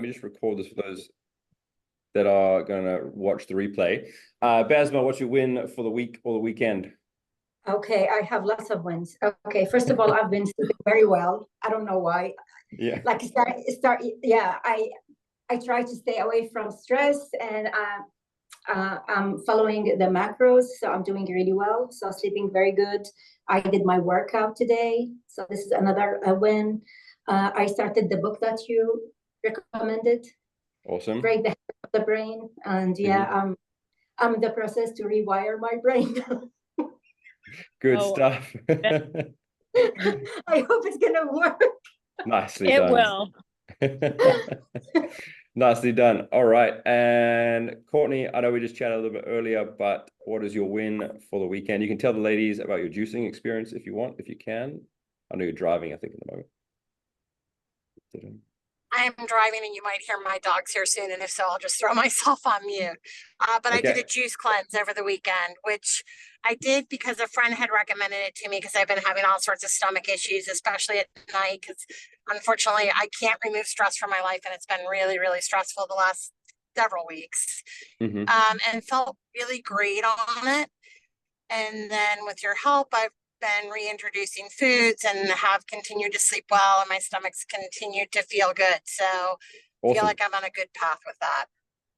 me just record this for those that are going to watch the replay. Basma, what's your win for the week or the weekend? Okay, I have lots of wins. Okay, first of all, I've been sleeping very well. I don't know why. Yeah. Like yeah, I try to stay away from stress, and I'm following the macros, so I'm doing really well. So sleeping very good. I did my workout today, so this is another win. I started the book that you recommended, Awesome. Break the Habit of the Brain, and yeah, I'm in the process to rewire my brain. Good stuff. I hope it's gonna work. Nicely It done. will. Nicely done. All right. And Courtney, I know we just chatted a little bit earlier, but what is your win for the weekend? You can tell the ladies about your juicing experience if you want, if you can. I know you're driving, I think, at the moment. I am driving and you might hear my dogs here soon. And if so, I'll just throw myself on mute. But okay. I did a juice cleanse over the weekend, which I did because a friend had recommended it to me because I've been having all sorts of stomach issues, especially at night. Because unfortunately, I can't remove stress from my life. And it's been really, really stressful the last several weeks. And felt really great on it. And then with your help, I've been reintroducing foods and have continued to sleep well, and my stomach's continued to feel good. So I feel like I'm on a good path with that.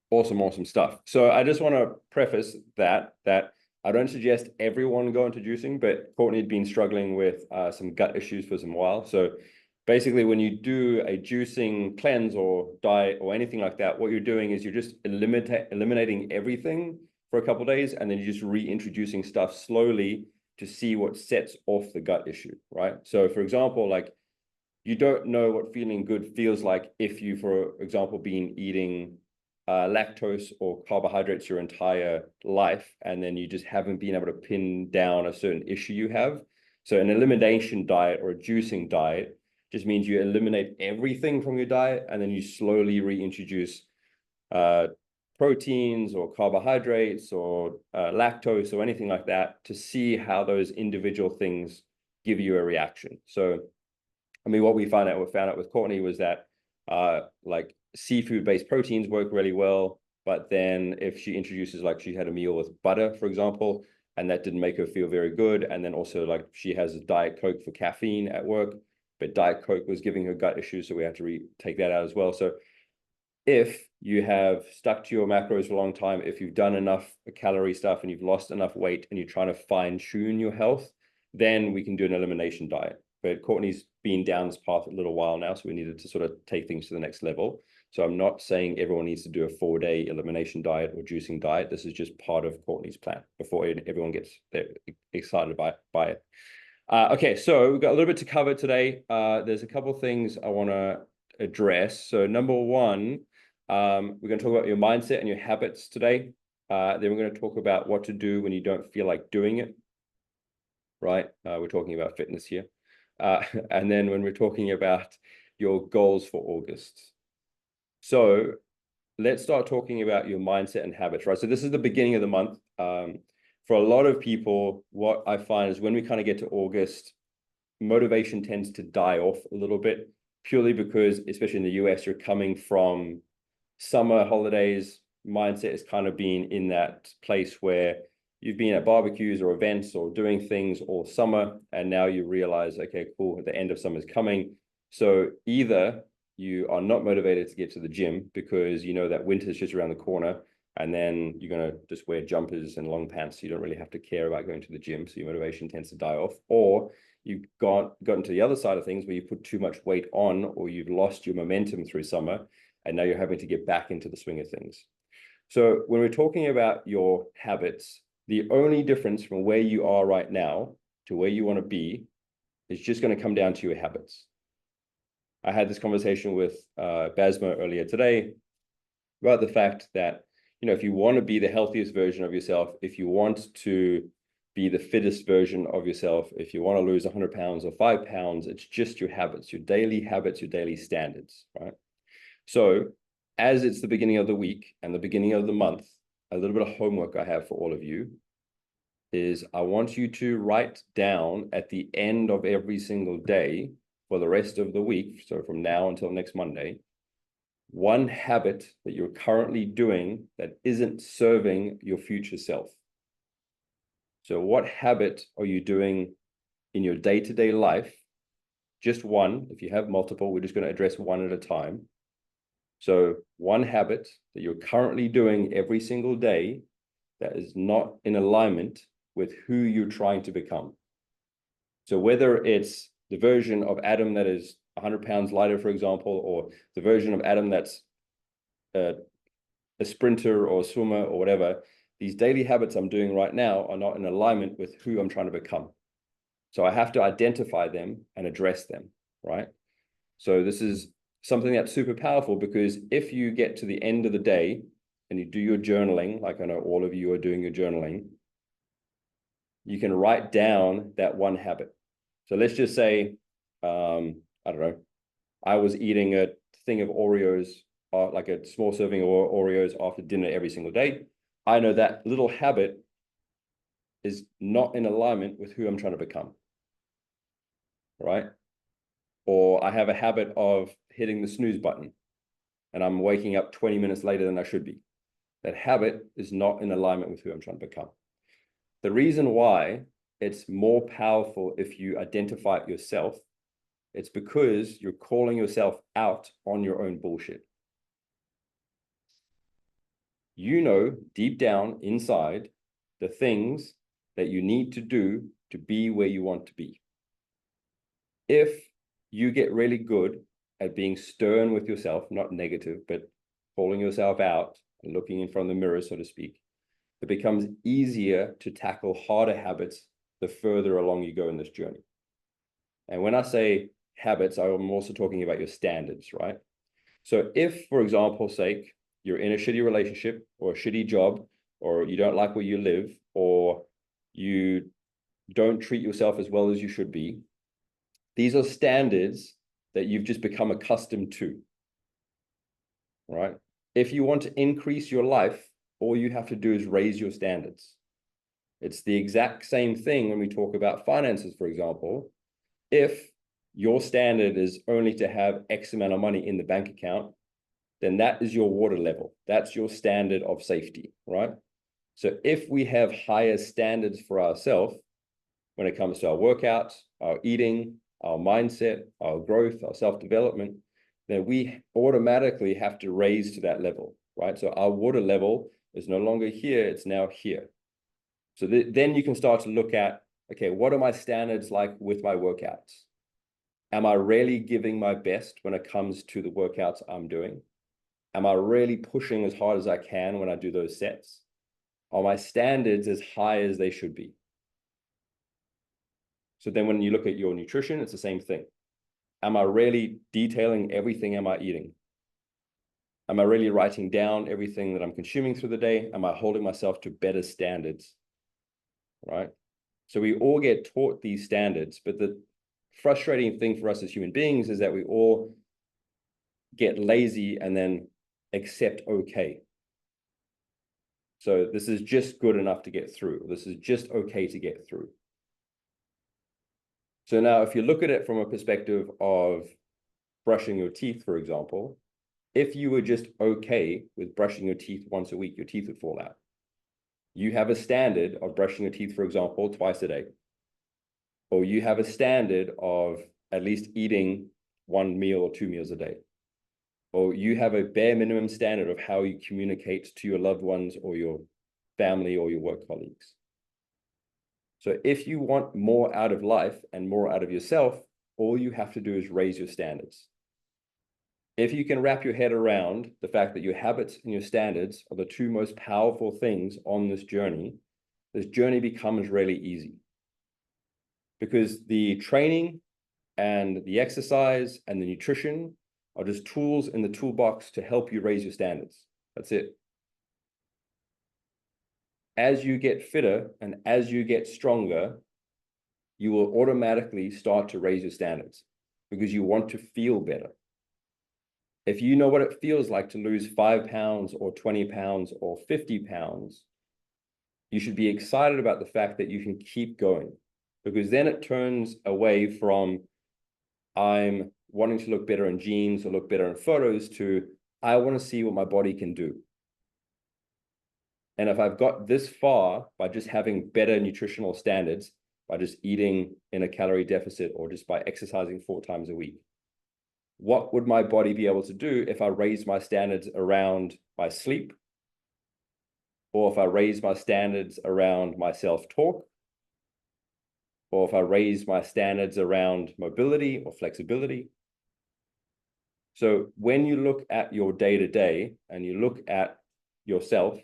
Awesome stuff. So I just want to preface that I don't suggest everyone go into juicing, but Courtney had been struggling with some gut issues for some while. So basically, when you do a juicing cleanse or diet or anything like that, what you're doing is you're just eliminating everything for a couple of days, and then you're just reintroducing stuff slowly to see what sets off the gut issue, right? So for example, like you don't know what feeling good feels like if you, for example, been eating lactose or carbohydrates your entire life, and then you just haven't been able to pin down a certain issue you have. So an elimination diet or a juicing diet just means you eliminate everything from your diet, and then you slowly reintroduce proteins or carbohydrates or lactose or anything like that to see how those individual things give you a reaction. So, I mean, what we found out with Courtney was that like seafood-based proteins work really well, but then if she introduces, like she had a meal with butter, for example, and that didn't make her feel very good, and then also like she has a Diet Coke for caffeine at work, but Diet Coke was giving her gut issues, so we had to take that out as well. So if you have stuck to your macros for a long time, if you've done enough calorie stuff and you've lost enough weight and you're trying to fine tune your health, then we can do an elimination diet. But Courtney's been down this path a little while now, so we needed to sort of take things to the next level. So I'm not saying everyone needs to do a 4-day elimination diet or juicing diet. This is just part of Courtney's plan before everyone gets excited by it. Okay, so we've got a little bit to cover today. There's a couple of things I want to address. So number one, we're going to talk about your mindset and your habits today. Then we're going to talk about what to do when you don't feel like doing it, right? We're talking about fitness here. And then when we're talking about your goals for August. So let's start talking about your mindset and habits, right? So this is the beginning of the month. For a lot of people, what I find is when we kind of get to August, motivation tends to die off a little bit, purely because, especially in the US, you're coming from summer holidays. Mindset is kind of being in that place where you've been at barbecues or events or doing things all summer, and now you realize, okay, cool, the end of summer is coming. So either you are not motivated to get to the gym because you know that winter is just around the corner, and then you're going to just wear jumpers and long pants, so you don't really have to care about going to the gym, so your motivation tends to die off. Or you've gotten to the other side of things where you put too much weight on, or you've lost your momentum through summer, and now you're having to get back into the swing of things. So when we're talking about your habits, the only difference from where you are right now to where you want to be is just going to come down to your habits. I had this conversation with Basma earlier today about the fact that, you know, if you want to be the healthiest version of yourself, if you want to be the fittest version of yourself, if you want to lose 100 pounds or 5 pounds, it's just your habits, your daily standards, right? So as it's the beginning of the week and the beginning of the month, a little bit of homework I have for all of you is I want you to write down at the end of every single day for the rest of the week, so from now until next Monday, one habit that you're currently doing that isn't serving your future self. So what habit are you doing in your day-to-day life? Just one. If you have multiple, we're just going to address one at a time. So one habit that you're currently doing every single day that is not in alignment with who you're trying to become. So whether it's the version of Adam that is 100 pounds lighter, for example, or the version of Adam that's a sprinter or a swimmer or whatever, these daily habits I'm doing right now are not in alignment with who I'm trying to become. So I have to identify them and address them, right? So this is something that's super powerful, because if you get to the end of the day and you do your journaling, like I know all of you are doing your journaling, you can write down that one habit. So let's just say, I don't know, I was eating a thing of Oreos, like a small serving of Oreos after dinner every single day. I know that little habit is not in alignment with who I'm trying to become, right? Or I have a habit of hitting the snooze button and I'm waking up 20 minutes later than I should be. That habit is not in alignment with who I'm trying to become. The reason why it's more powerful if you identify it yourself, it's because you're calling yourself out on your own bullshit. You know deep down inside the things that you need to do to be where you want to be. If you get really good at being stern with yourself, not negative, but calling yourself out and looking in front of the mirror, so to speak, it becomes easier to tackle harder habits the further along you go in this journey. And when I say habits, I'm also talking about your standards, right? So if, for example's sake, you're in a shitty relationship or a shitty job, or you don't like where you live, or you don't treat yourself as well as you should be, these are standards that you've just become accustomed to, right? If you want to increase your life, all you have to do is raise your standards. It's the exact same thing when we talk about finances, for example. If your standard is only to have X amount of money in the bank account, then that is your water level. That's your standard of safety, right? So if we have higher standards for ourselves when it comes to our workouts, our eating, our mindset, our growth, our self-development, then we automatically have to raise to that level, right? So our water level is no longer here, it's now here. So then you can start to look at, okay, what are my standards like with my workouts? Am I really giving my best when it comes to the workouts I'm doing? Am I really pushing as hard as I can when I do those sets? Are my standards as high as they should be? So then when you look at your nutrition, it's the same thing. Am I really detailing everything am I eating? Am I really writing down everything that I'm consuming through the day? Am I holding myself to better standards, right? So we all get taught these standards, but the frustrating thing for us as human beings is that we all get lazy and then accept okay. So this is just good enough to get through. This is just okay to get through. So now if you look at it from a perspective of brushing your teeth, for example, if you were just okay with brushing your teeth once a week, your teeth would fall out. You have a standard of brushing your teeth, for example, twice a day. Or you have a standard of at least eating 1 meal or 2 meals a day. Or you have a bare minimum standard of how you communicate to your loved ones or your family or your work colleagues. So if you want more out of life and more out of yourself, all you have to do is raise your standards. If you can wrap your head around the fact that your habits and your standards are the two most powerful things on this journey becomes really easy. Because the training and the exercise and the nutrition are just tools in the toolbox to help you raise your standards. That's it. As you get fitter and as you get stronger, you will automatically start to raise your standards because you want to feel better. If you know what it feels like to lose 5 pounds or 20 pounds or 50 pounds, you should be excited about the fact that you can keep going, because then it turns away from I'm wanting to look better in jeans or look better in photos to I want to see what my body can do. And if I've got this far by just having better nutritional standards, by just eating in a calorie deficit or just by exercising 4 times a week, what would my body be able to do if I raise my standards around my sleep? Or if I raise my standards around my self-talk? Or if I raise my standards around mobility or flexibility? So when you look at your day-to-day and you look at yourself,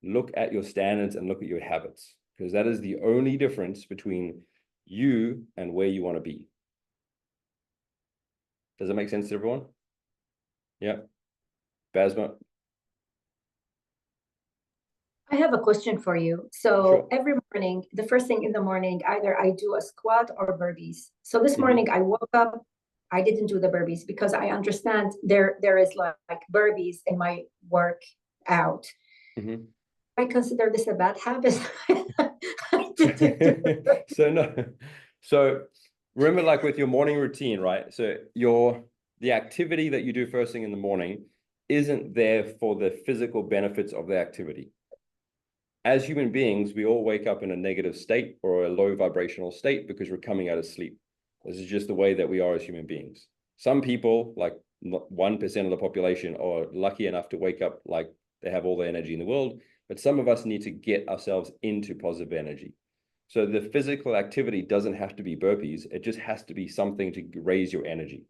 look at your standards and look at your habits, because that is the only difference between you and where you want to be. Does that make sense to everyone? Yeah. Basma? I have a question for you. So Sure. every morning, the first thing in the morning, either I do a squat or burpees. So this morning I woke up, I didn't do the burpees because I understand there is like burpees in my workout. I consider this a bad habit. So no. So remember, like with your morning routine, right? So the activity that you do first thing in the morning isn't there for the physical benefits of the activity. As human beings, we all wake up in a negative state or a low vibrational state because we're coming out of sleep. This is just the way that we are as human beings. Some people, like 1% of the population, are lucky enough to wake up like they have all the energy in the world, but some of us need to get ourselves into positive energy. So the physical activity doesn't have to be burpees. It just has to be something to raise your energy.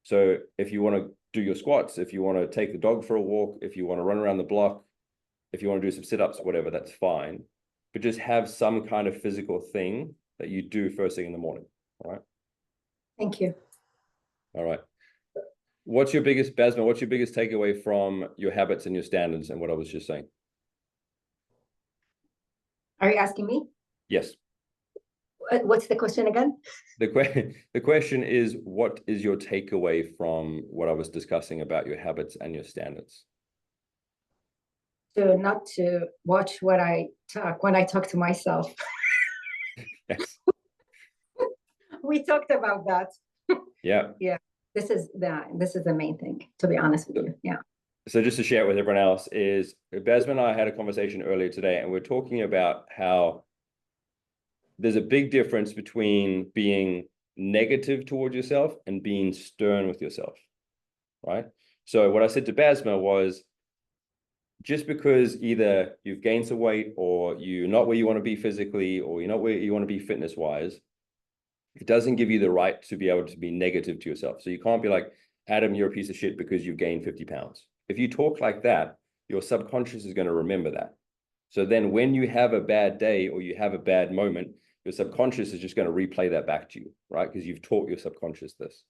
So if you want to do your squats, if you want to take the dog for a walk, if you want to run around the block, if you want to do some sit-ups, whatever, that's fine. But just have some kind of physical thing that you do first thing in the morning. All right. Thank you. All right. What's your biggest, Basma, what's your biggest takeaway from your habits and your standards and what I was just saying? Are you asking me? Yes. What's the question again? The question is, what is your takeaway from what I was discussing about your habits and your standards? So not to watch what I talk when I talk to myself. Yes. We talked about that. Yeah. Yeah. This is the main thing, to be honest with you. Yeah. So just to share it with everyone else is, Basma and I had a conversation earlier today, and we're talking about how there's a big difference between being negative towards yourself and being stern with yourself, right? So what I said to Basma was, just because either you've gained some weight or you're not where you want to be physically or you're not where you want to be fitness-wise, it doesn't give you the right to be able to be negative to yourself. So you can't be like, Adam, you're a piece of shit because you've gained 50 pounds. If you talk like that, your subconscious is going to remember that. So then when you have a bad day or you have a bad moment, your subconscious is just going to replay that back to you, right? Because you've taught your subconscious this.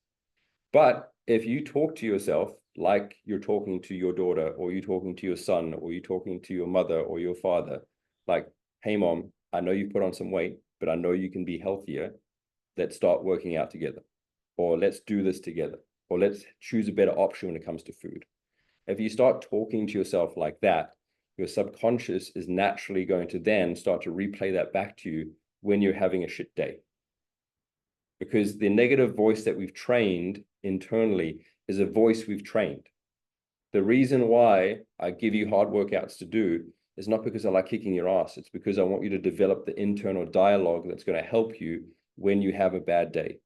But if you talk to yourself like you're talking to your daughter, or you're talking to your son, or you're talking to your mother or your father, like, hey, mom, I know you put on some weight, but I know you can be healthier. Let's start working out together, or let's do this together, or let's choose a better option when it comes to food. If you start talking to yourself like that, your subconscious is naturally going to then start to replay that back to you when you're having a shit day. Because the negative voice that we've trained internally is a voice we've trained. The reason why I give you hard workouts to do is not because I like kicking your ass. It's because I want you to develop the internal dialogue that's going to help you when you have a bad day.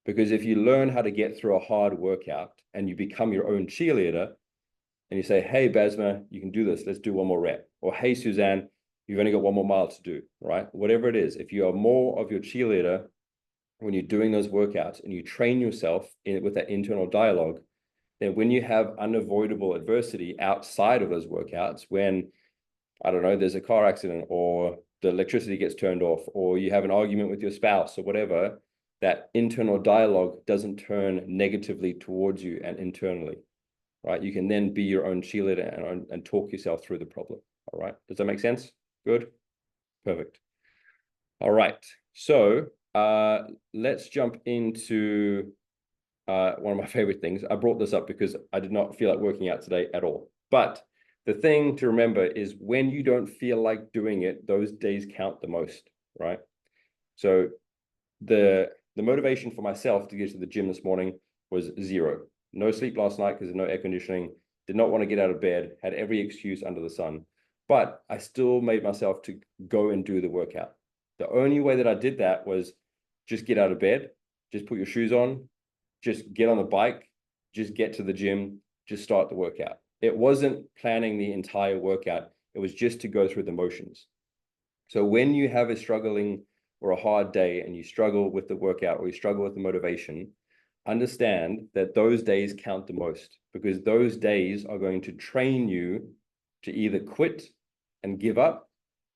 Because if you learn how to get through a hard workout and you become your own cheerleader and you say, hey, Basma, you can do this. Let's do one more rep. Or, hey, Suzanne, you've only got 1 more mile to do, right? Whatever it is, if you are more of your cheerleader when you're doing those workouts and you train yourself with that internal dialogue, then when you have unavoidable adversity outside of those workouts, when, I don't know, there's a car accident or the electricity gets turned off or you have an argument with your spouse or whatever, that internal dialogue doesn't turn negatively towards you and internally, right? You can then be your own cheerleader and talk yourself through the problem, all right? Does that make sense? Good? Perfect. All right. So let's jump into one of my favorite things. I brought this up because I did not feel like working out today at all. But the thing to remember is when you don't feel like doing it, those days count the most, right? So the motivation for myself to get to the gym this morning was 0. no sleep last night because there's no air conditioning, did not want to get out of bed, had every excuse under the sun, but I still made myself to go and do the workout. The only way that I did that was just get out of bed, just put your shoes on, just get on the bike, just get to the gym, just start the workout. It wasn't planning the entire workout. It was just to go through the motions. So when you have a struggling or a hard day and you struggle with the workout or you struggle with the motivation, understand that those days count the most, because those days are going to train you to either quit and give up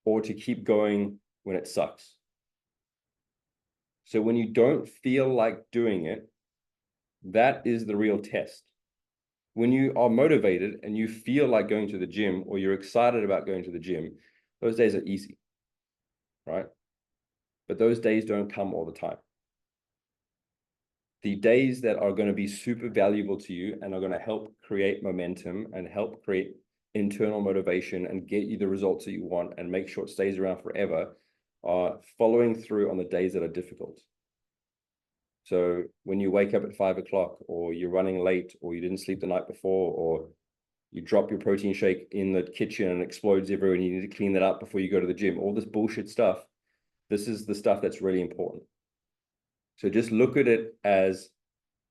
or to keep going when it sucks. So when you don't feel like doing it, that is the real test. When you are motivated and you feel like going to the gym or you're excited about going to the gym, those days are easy, right? But those days don't come all the time. The days that are going to be super valuable to you and are going to help create momentum and help create internal motivation and get you the results that you want and make sure it stays around forever are following through on the days that are difficult. So when you wake up at 5 o'clock or you're running late or you didn't sleep the night before or you drop your protein shake in the kitchen and explodes everywhere and you need to clean that up before you go to the gym, all this bullshit stuff, this is the stuff that's really important. So just look at it as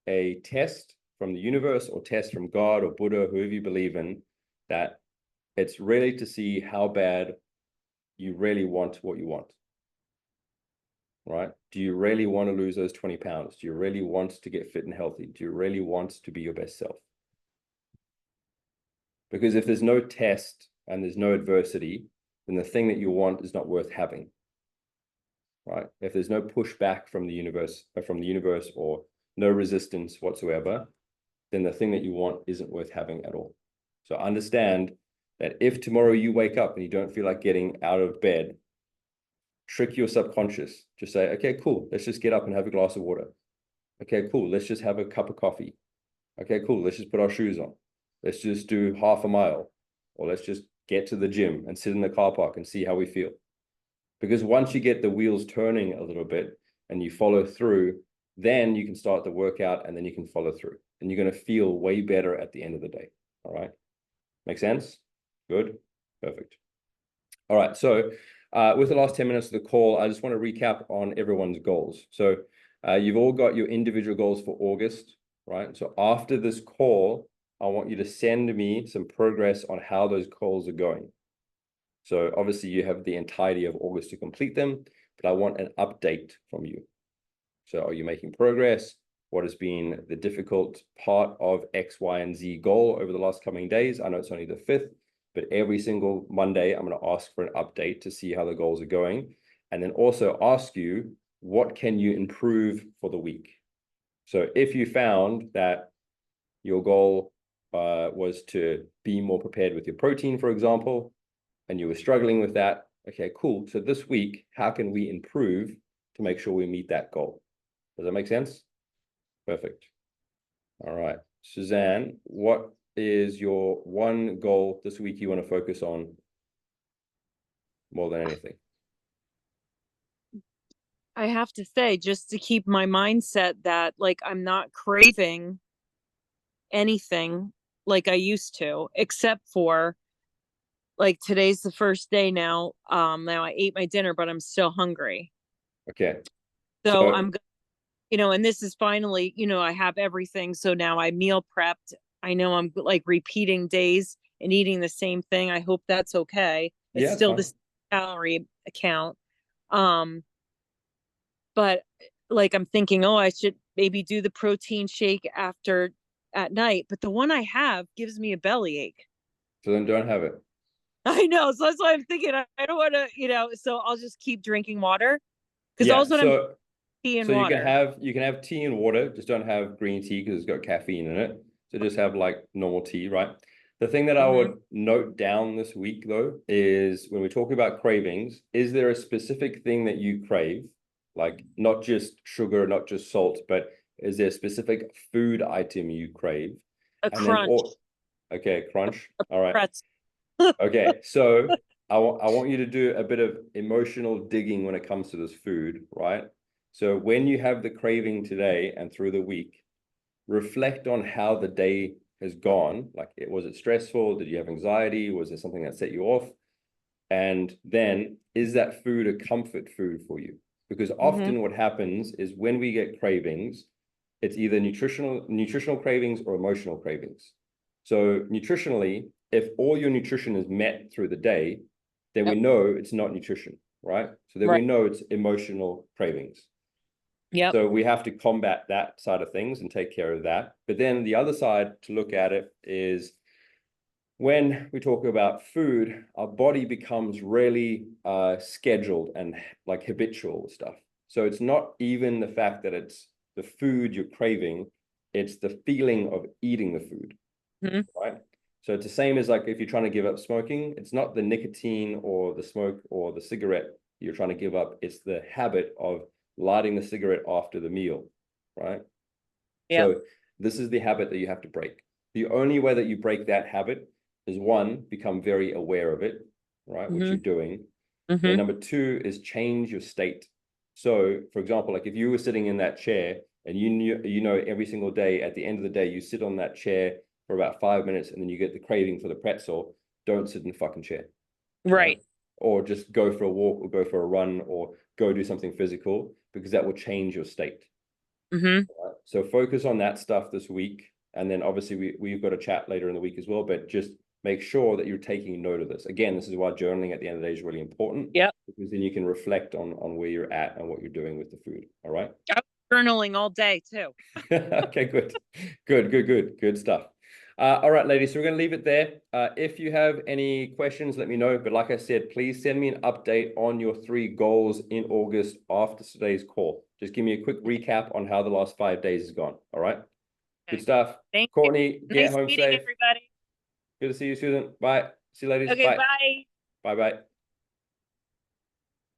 a test from the universe or test from God or Buddha, whoever you believe in, that it's really to see how bad you really want what you want. Right? Do you really want to lose those 20 pounds? Do you really want to get fit and healthy? Do you really want to be your best self? Because if there's no test and there's no adversity, then the thing that you want is not worth having. Right? If there's no pushback from the universe or no resistance whatsoever, then the thing that you want isn't worth having at all. So understand that if tomorrow you wake up and you don't feel like getting out of bed, trick your subconscious. Just say, okay, cool. Let's just get up and have a glass of water. Okay, cool. Let's just have a cup of coffee. Okay, cool. Let's just put our shoes on. Let's just do half a mile, or let's just get to the gym and sit in the car park and see how we feel. Because once you get the wheels turning a little bit and you follow through, then you can start the workout and then you can follow through and you're going to feel way better at the end of the day. All right. Make sense? Good. Perfect. All right. So with the last 10 minutes of the call, I just want to recap on everyone's goals. So you've all got your individual goals for August, right? So after this call, I want you to send me some progress on how those goals are going. So obviously you have the entirety of August to complete them, but I want an update from you. So are you making progress? What has been the difficult part of X, Y, and Z goal over the last coming days? I know it's only the 5th, but every single Monday, I'm going to ask for an update to see how the goals are going. And then also ask you, what can you improve for the week? So if you found that your goal was to be more prepared with your protein, for example, and you were struggling with that, okay, cool. So this week, how can we improve to make sure we meet that goal? Does that make sense? Perfect. All right. Suzanne, what is your one goal this week you want to focus on more than anything? I have to say, just to keep my mindset that like I'm not craving anything like I used to, except for like today's the first day now. Now I ate my dinner, but I'm still hungry. Okay. So I'm, and this is finally, I have everything. So now I meal prepped. I know I'm like repeating days and eating the same thing. I hope that's okay. It's still the calorie account. But like I'm thinking, oh, I should maybe do the protein shake at night. But the one I have gives me a bellyache. So then don't have it. I know. So that's why I'm thinking I don't want to, so I'll just keep drinking water. Because also I'm tea and water. You can have tea and water, just don't have green tea because it's got caffeine in it. So just have like normal tea, right? The thing that I would note down this week though is when we're talking about cravings, is there a specific thing that you crave? Like not just sugar, not just salt, but is there a specific food item you crave? Crunch. Okay, crunch. All right. Pretzel. Okay, so I want you to do a bit of emotional digging when it comes to this food, right? So when you have the craving today and through the week, reflect on how the day has gone. Like, was it stressful? Did you have anxiety? Was there something that set you off? And then, is that food a comfort food for you? Because often what happens is when we get cravings, it's either nutritional cravings or emotional cravings. So nutritionally, if all your nutrition is met through the day, then we know it's not nutrition, right? So then we know it's emotional cravings. Yep. So we have to combat that side of things and take care of that. But then the other side to look at it is, when we talk about food, our body becomes really scheduled and like habitual stuff. So it's not even the fact that it's the food you're craving, it's the feeling of eating the food, right? So it's the same as like if you're trying to give up smoking, it's not the nicotine or the smoke or the cigarette you're trying to give up, it's the habit of lighting the cigarette after the meal, right? Yeah. So this is the habit that you have to break. The only way that you break that habit is, one, become very aware of it, right? Which you're doing. And number two is change your state. So, for example, like if you were sitting in that chair and you know, every single day, at the end of the day, you sit on that chair for about 5 minutes and then you get the craving for the pretzel, don't sit in the fucking chair. Right. Or just go for a walk or go for a run or go do something physical, because that will change your state. Right? So focus on that stuff this week. And then obviously we've got a chat later in the week as well, but just make sure that you're taking note of this. Again, this is why journaling at the end of the day is really important. Yep. Because then you can reflect on where you're at and what you're doing with the food. All right. I'm journaling all day too. Okay, good stuff. All right, ladies, so we're going to leave it there. If you have any questions, let me know. But like I said, please send me an update on your 3 goals in August after today's call. Just give me a quick recap on how the last 5 days has gone. All right. Okay. Good stuff. Thank Courtney, you. get Nice home meeting safe. everybody. Good to see you, Susan. Bye. See you, ladies. Okay, Bye. bye. Bye-bye.